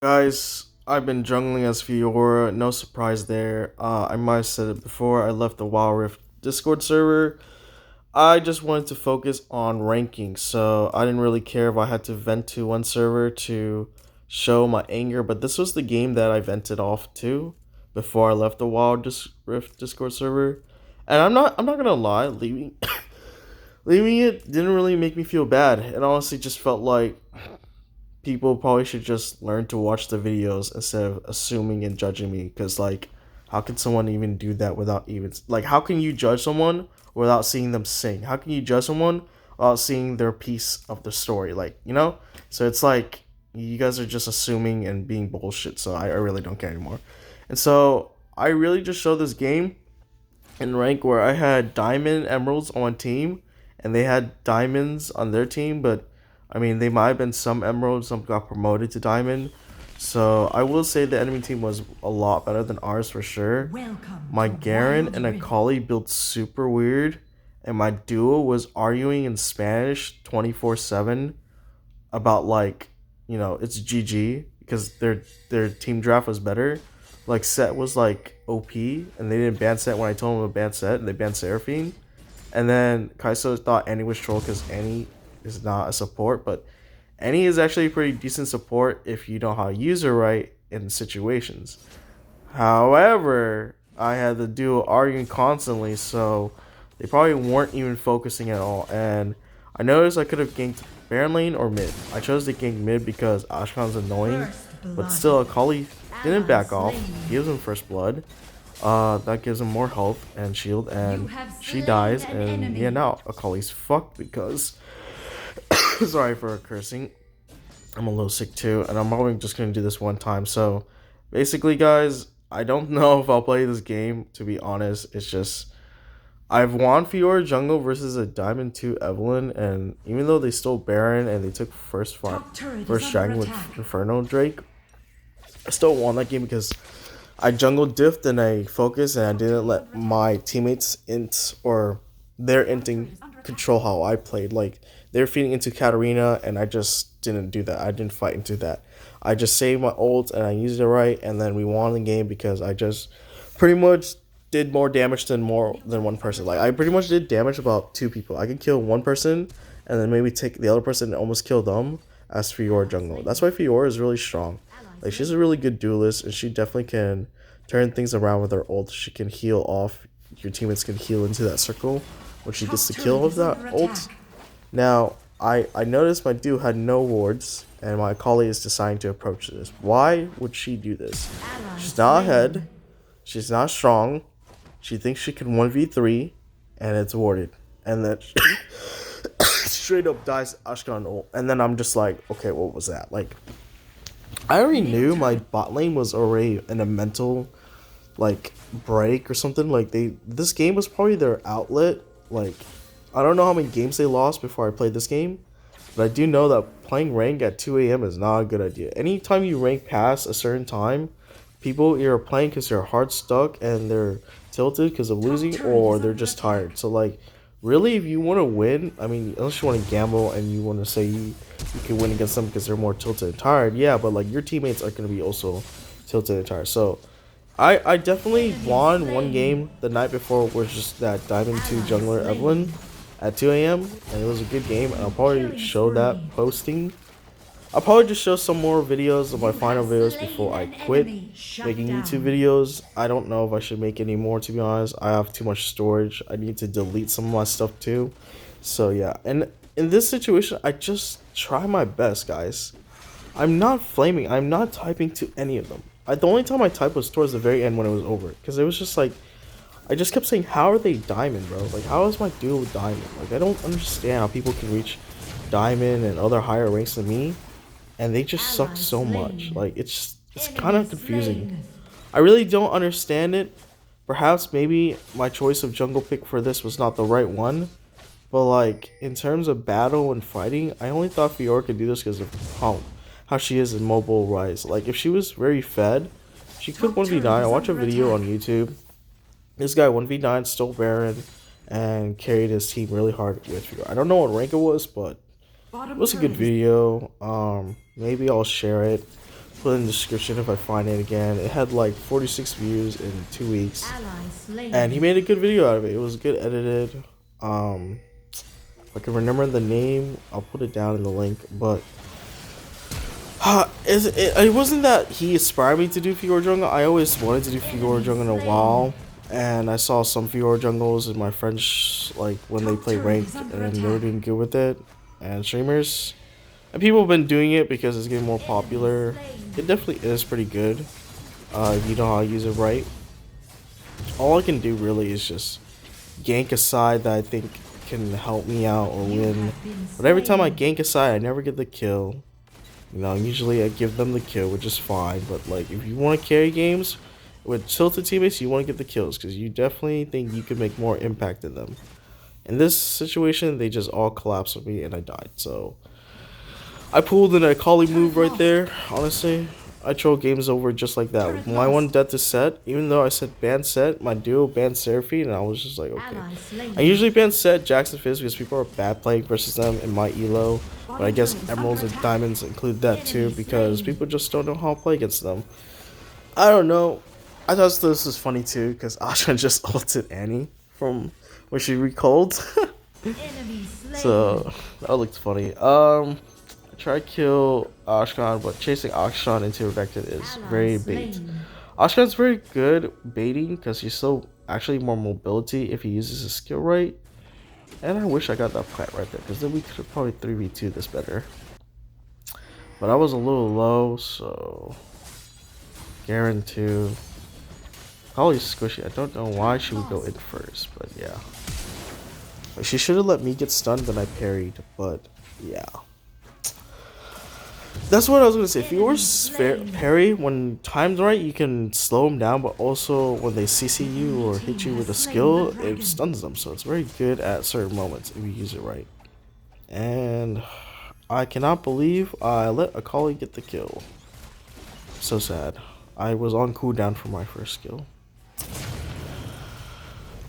Guys, I've been jungling as Fiora, no surprise there. I might have said it before, I left the Wild Rift Discord server. I just wanted to focus on ranking, so I didn't really care if I had to vent to one server to show my anger, but this was the game that I vented off to before I left the Rift Discord server. And I'm not gonna lie, leaving it didn't really make me feel bad. It honestly just felt like people probably should just learn to watch the videos instead of assuming and judging me, because like how can someone even do that without even like how can you judge someone without seeing them sing? How can you judge someone without seeing their piece of the story? So it's like you guys are just assuming and being bullshit, so I really don't care anymore. And so I really just showed this game in rank where I had diamond emeralds on my team and they had diamonds on their team, but I mean they might have been some emeralds, some got promoted to diamond. So I will say the enemy team was a lot better than ours for sure. My Garen and Akali built super weird, and my duo was arguing in Spanish 24/7 about it's GG because their team draft was better. Like Set was like OP, and they didn't ban Set when I told them to ban Set, and they banned Seraphine. And then Kaiso thought Annie was troll because Annie is not a support, but Annie is actually a pretty decent support if you know how to use her right in situations. However, I had the duo arguing constantly, so they probably weren't even focusing at all. And I noticed I could have ganked Baron lane or mid. I chose to gank mid because Ashkan's annoying, but still Akali didn't back off. Gives him first blood. That gives him more health and shield, and she dies. And yeah, now Akali's fucked because sorry for cursing. I'm a little sick too, and I'm probably just gonna do this one time. So basically, guys, I don't know if I'll play this game. To be honest, it's just I've won Fiora jungle versus a Diamond 2 Evelyn, and even though they stole Baron and they took first dragon with Inferno Drake, I still won that game because I jungle diffed and I focused and I didn't let my teammates int or their inting control how I played. Like they were feeding into Katarina and I just didn't do that. I didn't fight into that. I just saved my ult and I used it right, and then we won the game because I just pretty much did more damage than one person. Like I pretty much did damage about two people. I could kill one person and then maybe take the other person and almost kill them as Fiora jungle. That's why Fiora is really strong. Like she's a really good duelist, and she definitely can turn things around with her ult. She can heal off. Your teammates can heal into that circle when she gets the kill of that ult. Now, I noticed my dude had no wards, and my colleague is deciding to approach this. Why would she do this? She's not ahead. She's not strong. She thinks she can 1v3, and it's warded. And then straight up dies Ashkan ult. And then I'm just like, okay, what was that? Like, I already knew my bot lane was already in a mental like break or something. Like this game was probably their outlet. Like I don't know how many games they lost before I played this game, but I do know that playing rank at 2 a.m. is not a good idea. Anytime you rank past a certain time, people either playing because they're hard stuck and they're tilted because of losing, or they're just tired. So like really, if you want to win, I mean, unless you want to gamble and you want to say you can win against them because they're more tilted and tired, yeah, but like your teammates are going to be also tilted and tired. So I definitely won one game the night before, was just that Diamond 2 jungler Evelyn at 2 a.m. and it was a good game, and I'll probably show that posting. I'll probably just show some more videos of my final videos before I quit making YouTube videos. I don't know if I should make any more, to be honest. I have too much storage. I need to delete some of my stuff too. So yeah, and in this situation, I just try my best, guys. I'm not flaming. I'm not typing to any of them. The only time I typed was towards the very end when it was over, because it was just like, I just kept saying, how are they diamond, bro? Like, how is my duo diamond? Like, I don't understand how people can reach diamond and other higher ranks than me, and they just suck so much. Like, it's kind of confusing. I really don't understand it. Perhaps maybe my choice of jungle pick for this was not the right one, but like in terms of battle and fighting, I only thought Fiora could do this because of how she is in mobile rise. Like if she was very fed, she could 1v9. I watched a video on YouTube. This guy 1v9 stole Baron and carried his team really hard with Fiora. I don't know what rank it was, but it was a good video. Maybe I'll share it. Put it in the description if I find it again. It had like 46 views in 2 weeks. And he made a good video out of it. It was good edited. If I can remember the name, I'll put it down in the link. But it wasn't that he inspired me to do Fiora Jungle. I always wanted to do Fiora Jungle in a while. And I saw some Fiora Jungles in my friends, like when they play ranked, and they were doing good with it. And streamers. And people have been doing it because it's getting more popular. It definitely is pretty good if you know how to use it right. All I can do really is just gank a side that I think can help me out or win. But every time I gank a side, I never get the kill. You know, usually I give them the kill, which is fine. But like, if you want to carry games with tilted teammates, you want to get the kills because you definitely think you can make more impact than them. In this situation, they just all collapsed with me and I died. So I pulled in a Kali move right there. Honestly, I troll games over just like that. With my one death to set, even though I said ban set, my duo banned Seraphine, and I was just like, okay. I usually ban set Jackson Fizz because people are bad playing versus them in my elo. But I guess Emeralds and Diamonds include that too because people just don't know how to play against them. I don't know. I thought this was funny too because Asha just ulted Annie from when she recalled. So that looked funny. Try to kill Ashkan, but chasing Ashkan into a vector is very bait. Ashkan's very good baiting because he's still actually more mobility if he uses his skill right. And I wish I got that plant right there because then we could have probably 3v2 this better. But I was a little low, so Garen too. Probably squishy. I don't know why she would go in first, but yeah. She should have let me get stunned, then I parried, but yeah. That's what I was gonna say. If you were parry, when timed right, you can slow them down, but also when they CC you or hit you with a skill, it stuns them. So it's very good at certain moments if you use it right. And I cannot believe I let Akali get the kill. So sad. I was on cooldown for my first skill.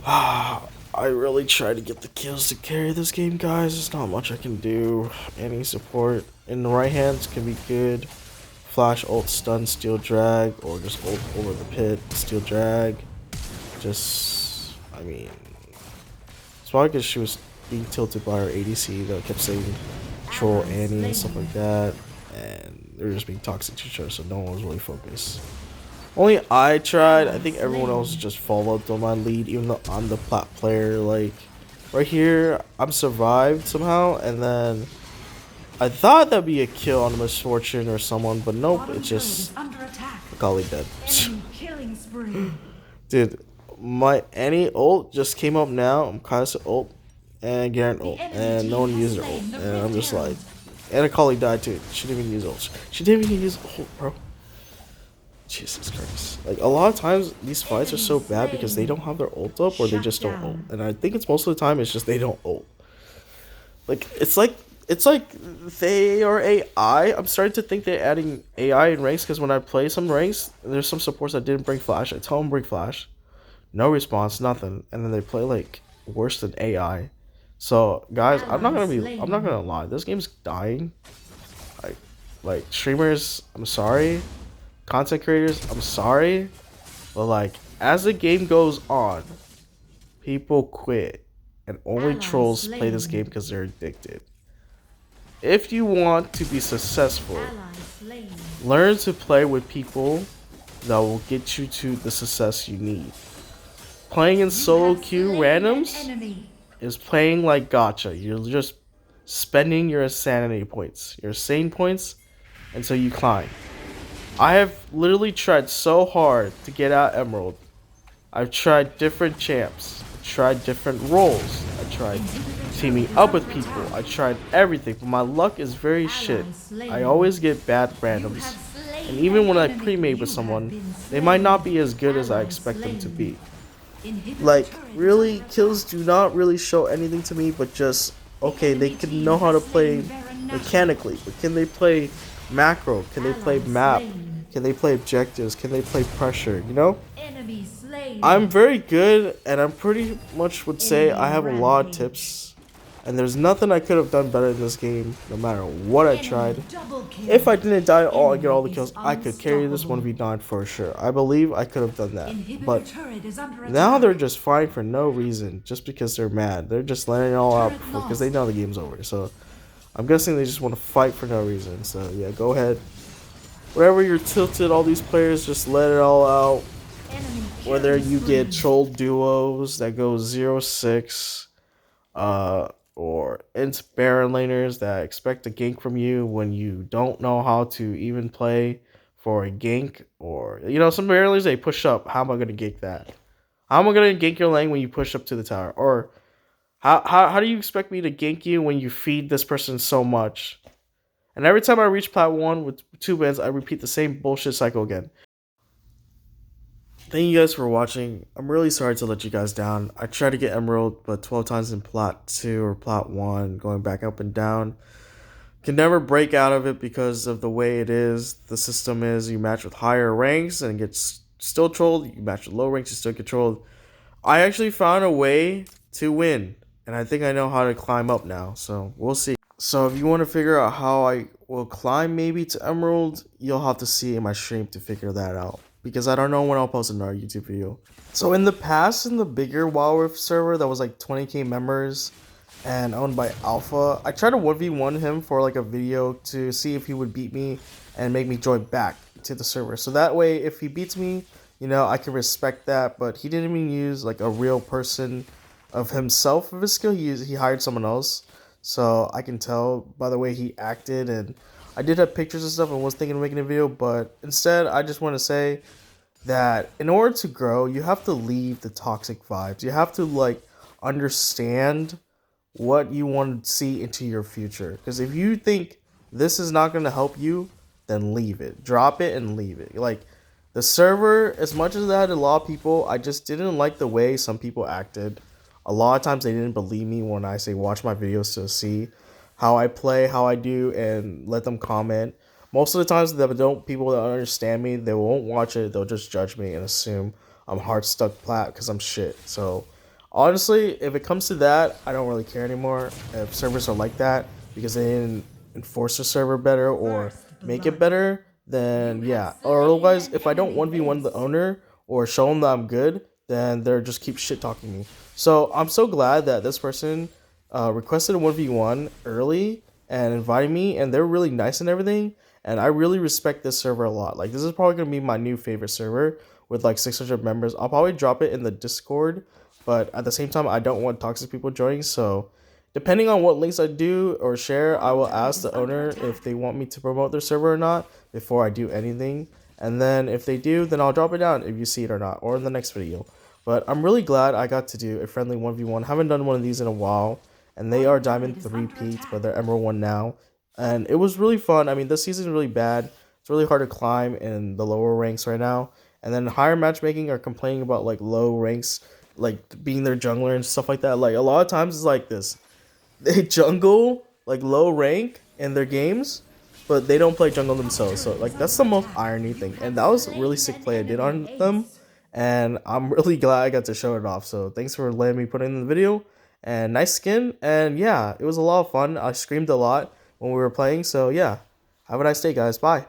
I really try to get the kills to carry this game, guys. There's not much I can do. Any support in the right hands can be good. Flash, ult, stun, steal, drag, or just ult over the pit, steal, drag. Just, I mean, it's probably because she was being tilted by her ADC that kept saying troll Annie and stuff like that, and they were just being toxic to each other, so no one was really focused. Only I tried. I think everyone else just followed on my lead, even though I'm the plat player. Like, right here, I'm survived somehow, and then I thought that'd be a kill on a Misfortune or someone, but nope, it's just Akali dead. Dude, my Annie ult just came up now. I'm Kai'Sa ult and Garen ult, and no one used her ult, and I'm just like, and Akali died too. She didn't even use ult. She didn't even use ult, bro. Jesus Christ. Like, a lot of times, these fights are so bad because they don't have their ult up or they just don't ult. And I think it's most of the time, it's just they don't ult. Like, it's like they are AI. I'm starting to think they're adding AI in ranks because when I play some ranks, there's some supports that didn't bring flash. I tell them bring flash. No response, nothing. And then they play, like, worse than AI. So, guys, I'm not gonna lie. This game's dying. Like, streamers, I'm sorry. Content creators, I'm sorry, but like, as the game goes on, people quit and only trolls play this game because they're addicted. If you want to be successful, learn to play with people that will get you to the success you need. Playing in solo queue randoms is playing like gacha. You're just spending your insanity points, your sane points, until you climb. I have literally tried so hard to get out Emerald. I've tried different champs. I tried different roles. I tried teaming up with people. I tried everything, but my luck is very shit. I always get bad randoms. And even when I pre-made with someone, they might not be as good as I expect them to be. Like, really, kills do not really show anything to me, but just, okay, they can know how to play mechanically, but can they play macro? Can they play map? Can they play objectives? Can they play pressure? You know? I'm very good, and I'm pretty much would say I have a lot of tips And there's nothing I could have done better in this game, no matter what I tried. If I didn't die all and get all the kills, I could carry this 1v9 for sure. I believe I could have done that. But now they're just fighting for no reason, just because they're mad. They're just letting it all out because they know the game's over. So I'm guessing they just want to fight for no reason. So yeah, go ahead. Wherever you're tilted, all these players, just let it all out. Whether you get troll duos that go 0-6, or int Baron laners that expect a gank from you when you don't know how to even play for a gank, or some Baron laners they push up. How am I gonna gank that? How am I gonna gank your lane when you push up to the tower? Or how do you expect me to gank you when you feed this person so much? And every time I reach plat 1 with 2 bans, I repeat the same bullshit cycle again. Thank you guys for watching. I'm really sorry to let you guys down. I tried to get Emerald, but 12 times in plat 2 or plat 1, going back up and down. Can never break out of it because of the way it is. The system is you match with higher ranks and get still trolled. You match with low ranks, you still get trolled. I actually found a way to win, and I think I know how to climb up now, so we'll see. So if you want to figure out how I will climb maybe to Emerald, you'll have to see in my stream to figure that out, because I don't know when I'll post another YouTube video. So in the past, in the bigger WoW Rift server that was like 20k members and owned by Alpha, I tried to 1v1 him for like a video to see if he would beat me and make me join back to the server. So that way, if he beats me, I can respect that. But he didn't even use like a real person of himself of his skill. He hired someone else. So I can tell by the way he acted, and I did have pictures and stuff and was thinking of making a video, but instead I just want to say that in order to grow, you have to leave the toxic vibes. You have to like understand what you want to see into your future. Because if you think this is not going to help you, then leave it. Drop it and leave it. Like the server, as much as I had a lot of people, I just didn't like the way some people acted. A lot of times they didn't believe me when I say watch my videos to see how I play, how I do, and let them comment. Most of the times, people that understand me, they won't watch it. They'll just judge me and assume I'm hard stuck plat because I'm shit. So honestly, if it comes to that, I don't really care anymore. If servers are like that because they didn't enforce the server better or make it better, then yeah. Or otherwise, if I don't 1v1 the owner or show them that I'm good, then they're just keep shit talking me. So I'm so glad that this person requested a 1v1 early and invited me, and they're really nice and everything. And I really respect this server a lot. Like, this is probably going to be my new favorite server with like 600 members. I'll probably drop it in the Discord, but at the same time, I don't want toxic people joining. So depending on what links I do or share, I will ask the owner if they want me to promote their server or not before I do anything. And then if they do, then I'll drop it down if you see it or not, or in the next video. But I'm really glad I got to do a friendly 1v1. Haven't done one of these in a while. And they are Diamond 3 peats, but they're Emerald 1 now. And it was really fun. I mean, this season is really bad. It's really hard to climb in the lower ranks right now. And then higher matchmaking are complaining about like low ranks, like being their jungler and stuff like that. Like a lot of times it's like this. They jungle like low rank in their games, but they don't play jungle themselves. So like that's the most irony thing. And that was a really sick play I did on them. And I'm really glad I got to show it off. So thanks for letting me put it in the video. And nice skin. And yeah, it was a lot of fun. I screamed a lot when we were playing. So yeah, have a nice day, guys. Bye.